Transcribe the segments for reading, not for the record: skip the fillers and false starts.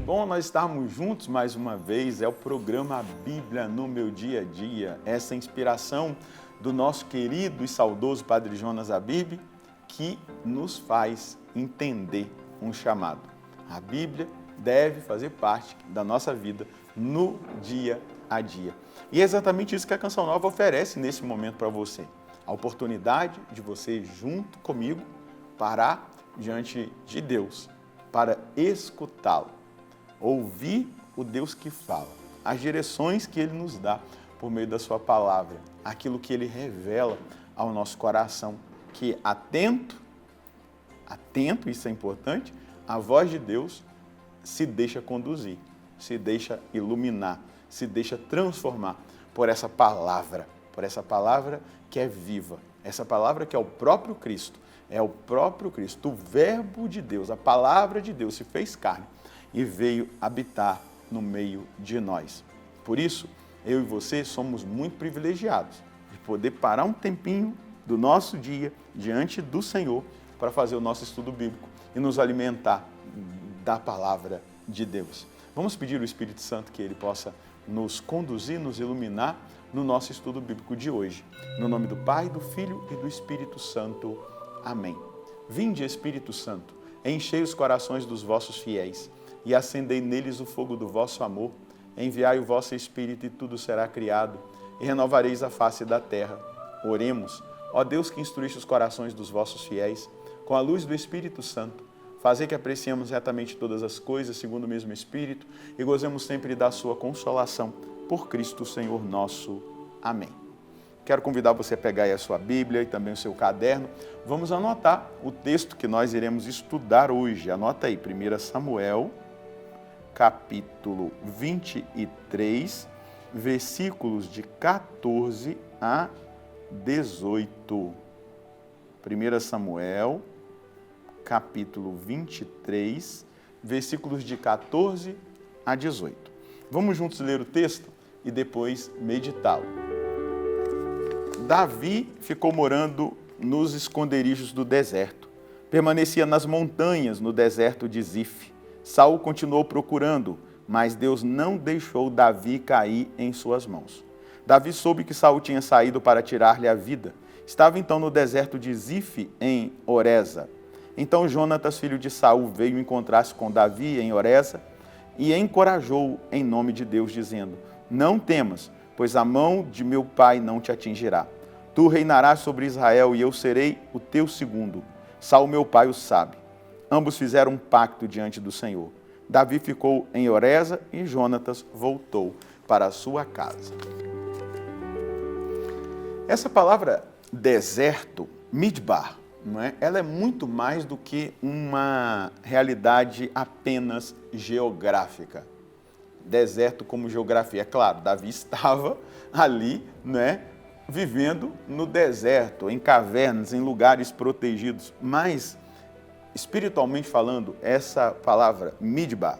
bom nós estarmos juntos mais uma vez. É o programa Bíblia no Meu Dia a Dia. Essa inspiração do nosso querido e saudoso Padre Jonas Abib, que nos faz entender um chamado. A Bíblia deve fazer parte da nossa vida no dia a dia. E é exatamente isso que a Canção Nova oferece nesse momento para você. A oportunidade de você, junto comigo, parar diante de Deus para escutá-lo, ouvir o Deus que fala, as direções que Ele nos dá por meio da sua palavra, aquilo que Ele revela ao nosso coração, que atento, isso é importante, a voz de Deus se deixa conduzir, se deixa iluminar, se deixa transformar por essa palavra que é viva, essa palavra que é o próprio Cristo. É o próprio Cristo, o Verbo de Deus, a palavra de Deus se fez carne e veio habitar no meio de nós. Por isso, eu e você somos muito privilegiados de poder parar um tempinho do nosso dia diante do Senhor para fazer o nosso estudo bíblico e nos alimentar da palavra de Deus. Vamos pedir ao Espírito Santo que Ele possa nos conduzir, nos iluminar no nosso estudo bíblico de hoje. No nome do Pai, do Filho e do Espírito Santo. Amém. Vinde, Espírito Santo, enchei os corações dos vossos fiéis e acendei neles o fogo do vosso amor. Enviai o vosso Espírito e tudo será criado e renovareis a face da terra. Oremos, ó Deus que instruíste os corações dos vossos fiéis, com a luz do Espírito Santo, fazei que apreciemos retamente todas as coisas segundo o mesmo Espírito e gozemos sempre da sua consolação. Por Cristo Senhor nosso. Amém. Quero convidar você a pegar aí a sua Bíblia e também o seu caderno. Vamos anotar o texto que nós iremos estudar hoje. Anota aí, 1 Samuel, capítulo 23, versículos de 14 a 18. 1 Samuel, capítulo 23, versículos de 14 a 18. Vamos juntos ler o texto e depois meditá-lo. Davi ficou morando nos esconderijos do deserto. Permanecia nas montanhas, no deserto de Zif. Saul continuou procurando, mas Deus não deixou Davi cair em suas mãos. Davi soube que Saul tinha saído para tirar-lhe a vida. Estava então no deserto de Zif, em Oreza. Então Jonatas, filho de Saul, veio encontrar-se com Davi em Oreza e encorajou-o em nome de Deus, dizendo: não temas, pois a mão de meu pai não te atingirá. Tu reinarás sobre Israel e eu serei o teu segundo. Saul, meu pai, o sabe. Ambos fizeram um pacto diante do Senhor. Davi ficou em Oreza e Jonatas voltou para a sua casa. Essa palavra deserto, midbar, não é? Ela é muito mais do que uma realidade apenas geográfica. Deserto como geografia. É claro, Davi estava ali, né, vivendo no deserto, em cavernas, em lugares protegidos. Mas, espiritualmente falando, essa palavra midbar,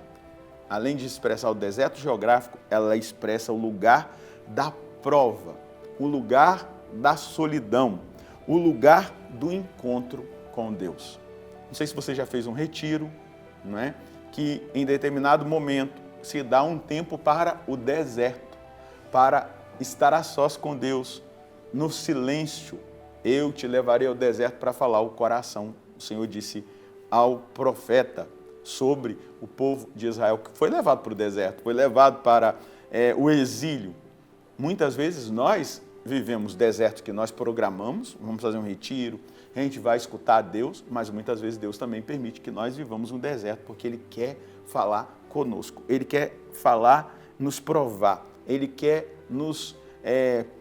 além de expressar o deserto geográfico, ela expressa o lugar da prova, o lugar da solidão, o lugar do encontro com Deus. Não sei se você já fez um retiro, não é? Que em determinado momento se dá um tempo para o deserto, para estar a sós com Deus, no silêncio. Eu te levarei ao deserto para falar o coração. O Senhor disse ao profeta sobre o povo de Israel, que foi levado para o deserto, foi levado para o exílio. Muitas vezes nós vivemos desertos que nós programamos, vamos fazer um retiro, a gente vai escutar a Deus, mas muitas vezes Deus também permite que nós vivamos um deserto, porque Ele quer falar conosco, Ele quer falar, nos provar, Ele quer nos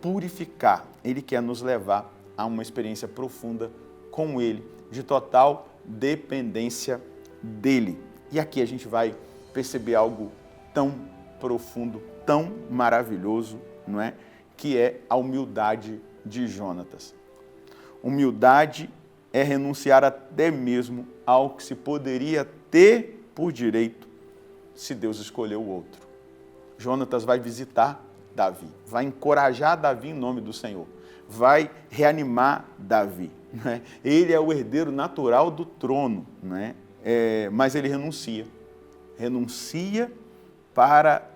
purificar, Ele quer nos levar a uma experiência profunda com Ele, de total dependência dEle. E aqui a gente vai perceber algo tão profundo, tão maravilhoso, não é? Que é a humildade de Jonatas. Humildade é renunciar até mesmo ao que se poderia ter por direito se Deus escolheu o outro. Jonatas vai visitar Davi, vai encorajar Davi em nome do Senhor, vai reanimar Davi. Né? Ele é o herdeiro natural do trono, né? Mas ele renuncia renuncia para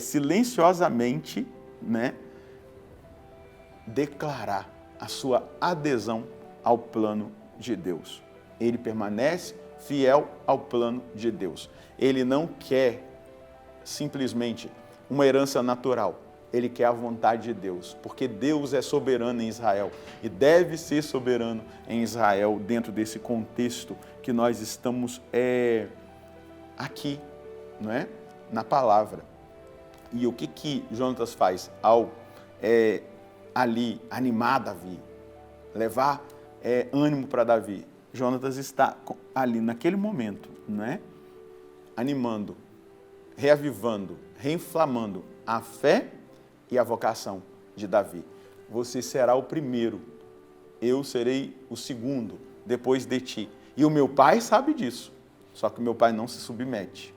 silenciosamente, né, declarar a sua adesão ao plano de Deus. Ele permanece fiel ao plano de Deus. Ele não quer simplesmente uma herança natural. Ele quer a vontade de Deus, porque Deus é soberano em Israel e deve ser soberano em Israel dentro desse contexto que nós estamos aqui, não é? Na palavra. E o que Jonatas faz ao ali animar Davi, levar ânimo para Davi? Jonatas está ali naquele momento, não é? Animando, reavivando, reinflamando a fé e a vocação de Davi. Você será o primeiro, eu serei o segundo depois de ti. E o meu pai sabe disso, só que o meu pai não se submete.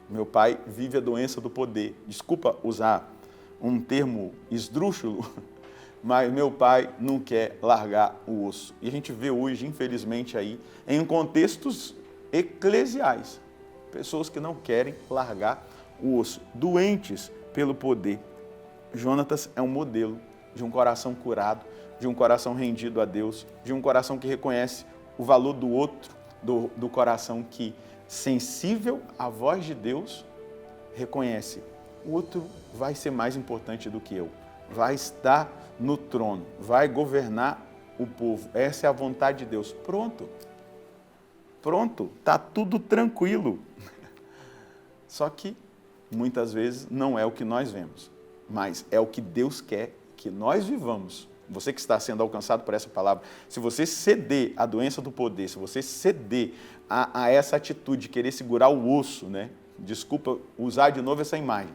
Meu pai vive a doença do poder. Desculpa usar um termo esdrúxulo, mas meu pai não quer largar o osso. E a gente vê hoje, infelizmente, aí, em contextos eclesiais, pessoas que não querem largar o osso, doentes pelo poder. Jonatas é um modelo de um coração curado, de um coração rendido a Deus, de um coração que reconhece o valor do outro, do coração que, sensível à voz de Deus, reconhece: o outro vai ser mais importante do que eu, vai estar no trono, vai governar o povo. Essa é a vontade de Deus. Pronto, está tudo tranquilo. Só que, muitas vezes, não é o que nós vemos, mas é o que Deus quer que nós vivamos. Você que está sendo alcançado por essa palavra, se você ceder à doença do poder, se você ceder a essa atitude de querer segurar o osso, né? Desculpa usar de novo essa imagem,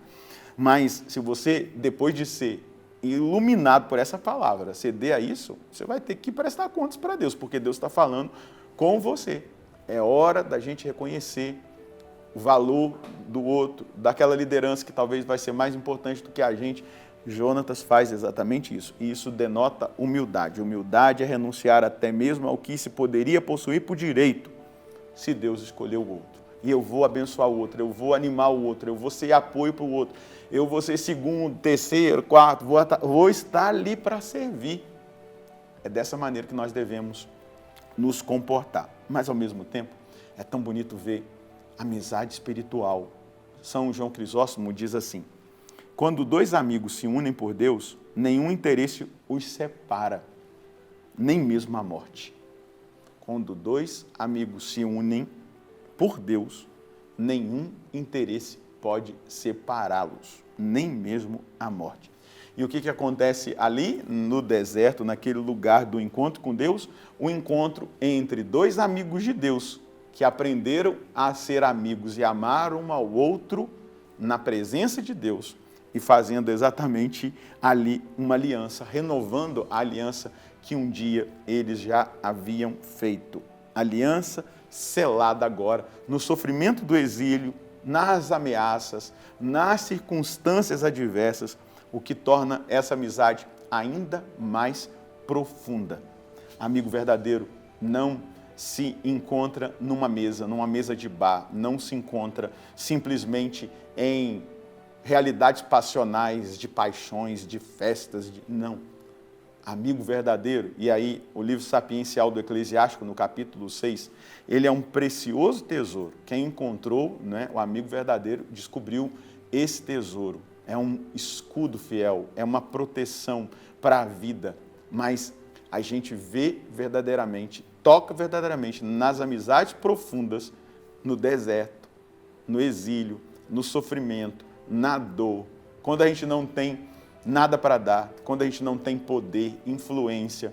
mas se você, depois de ser iluminado por essa palavra, ceder a isso, você vai ter que prestar contas para Deus, porque Deus está falando com você. É hora da gente reconhecer o valor do outro, daquela liderança que talvez vai ser mais importante do que a gente. Jonatas faz exatamente isso, e isso denota humildade. Humildade é renunciar até mesmo ao que se poderia possuir por direito, se Deus escolheu o outro. E eu vou abençoar o outro, eu vou animar o outro, eu vou ser apoio para o outro, eu vou ser segundo, terceiro, quarto, vou estar ali para servir. É dessa maneira que nós devemos nos comportar. Mas, ao mesmo tempo, é tão bonito ver amizade espiritual. São João Crisóstomo diz assim: quando dois amigos se unem por Deus, nenhum interesse os separa, nem mesmo a morte. Quando dois amigos se unem por Deus, nenhum interesse pode separá-los, nem mesmo a morte. E o que acontece ali no deserto, naquele lugar do encontro com Deus? O encontro entre dois amigos de Deus, que aprenderam a ser amigos e amar um ao outro na presença de Deus e fazendo exatamente ali uma aliança, renovando a aliança que um dia eles já haviam feito. Aliança selada agora no sofrimento do exílio, nas ameaças, nas circunstâncias adversas, o que torna essa amizade ainda mais profunda. Amigo verdadeiro não se encontra numa mesa de bar, não se encontra simplesmente em realidades passionais, de paixões, de festas, não. Amigo verdadeiro, e aí o livro sapiencial do Eclesiástico, no capítulo 6, ele é um precioso tesouro. Quem encontrou, né, o amigo verdadeiro descobriu esse tesouro. É um escudo fiel, é uma proteção para a vida, mas a gente vê verdadeiramente, toca verdadeiramente nas amizades profundas, no deserto, no exílio, no sofrimento, na dor, quando a gente não tem nada para dar, quando a gente não tem poder, influência,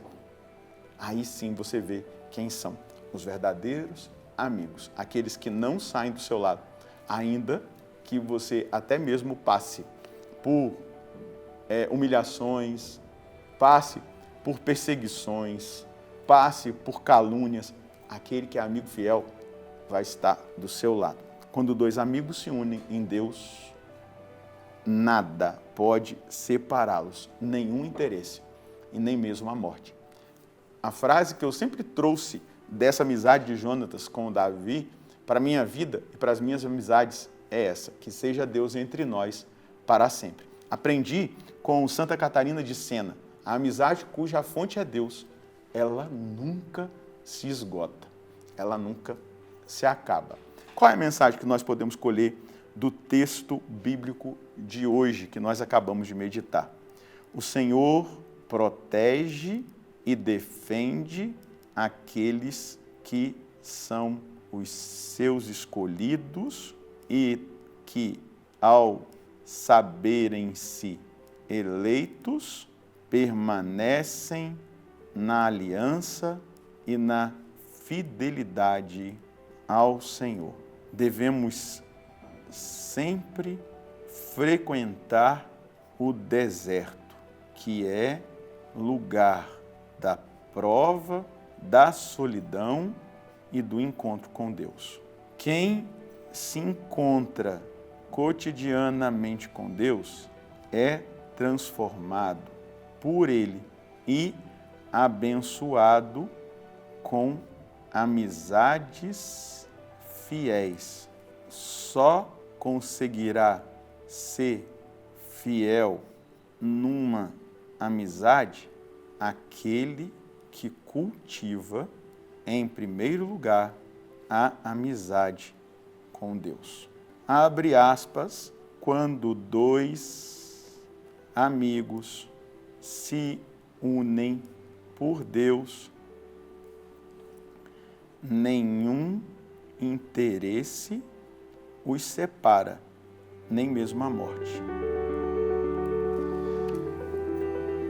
aí sim você vê quem são os verdadeiros amigos, aqueles que não saem do seu lado, ainda que você até mesmo passe por humilhações, passe por perseguições, passe por calúnias, aquele que é amigo fiel vai estar do seu lado. Quando dois amigos se unem em Deus, nada pode separá-los, nenhum interesse e nem mesmo a morte. A frase que eu sempre trouxe dessa amizade de Jonatas com Davi para a minha vida e para as minhas amizades é essa, que seja Deus entre nós para sempre. Aprendi com Santa Catarina de Sena, a amizade cuja fonte é Deus, ela nunca se esgota, ela nunca se acaba. Qual é a mensagem que nós podemos colher do texto bíblico de hoje, que nós acabamos de meditar? O Senhor protege e defende aqueles que são os seus escolhidos e que, ao saberem-se eleitos, permanecem na aliança e na fidelidade ao Senhor. Devemos sempre frequentar o deserto, que é lugar da prova, da solidão e do encontro com Deus. Quem se encontra cotidianamente com Deus é transformado por Ele e abençoado com amizades fiéis. Só conseguirá ser fiel numa amizade aquele que cultiva, em primeiro lugar, a amizade com Deus. Abre aspas, quando dois amigos se unem por Deus, nenhum interesse os separa, nem mesmo a morte.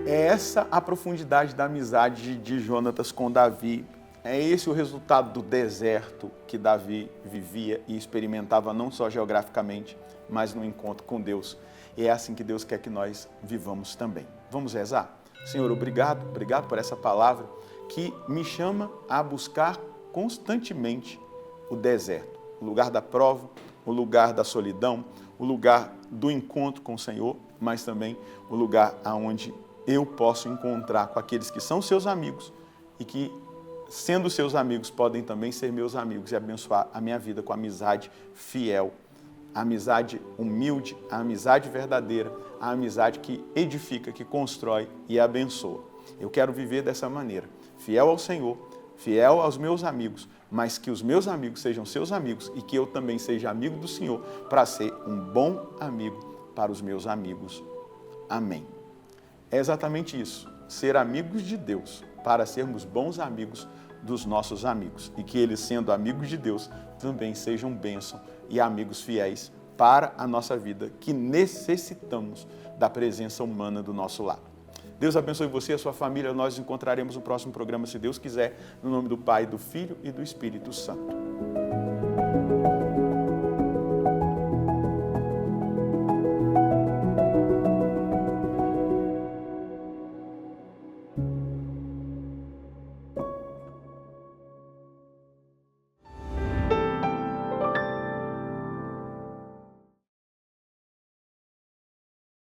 É essa a profundidade da amizade de Jonatas com Davi. É esse o resultado do deserto que Davi vivia e experimentava não só geograficamente, mas no encontro com Deus. E é assim que Deus quer que nós vivamos também. Vamos rezar? Senhor, obrigado por essa palavra que me chama a buscar constantemente o deserto, o lugar da prova, o lugar da solidão, o lugar do encontro com o Senhor, mas também o lugar aonde eu posso encontrar com aqueles que são seus amigos e que, sendo seus amigos, podem também ser meus amigos e abençoar a minha vida com amizade fiel, a amizade humilde, a amizade verdadeira, a amizade que edifica, que constrói e abençoa. Eu quero viver dessa maneira, fiel ao Senhor, fiel aos meus amigos, mas que os meus amigos sejam seus amigos e que eu também seja amigo do Senhor para ser um bom amigo para os meus amigos. Amém. É exatamente isso, ser amigos de Deus para sermos bons amigos dos nossos amigos e que eles, sendo amigos de Deus, também sejam bênção e amigos fiéis para a nossa vida, que necessitamos da presença humana do nosso lado. Deus abençoe você e a sua família. Nós nos encontraremos no próximo programa, se Deus quiser, no nome do Pai, do Filho e do Espírito Santo.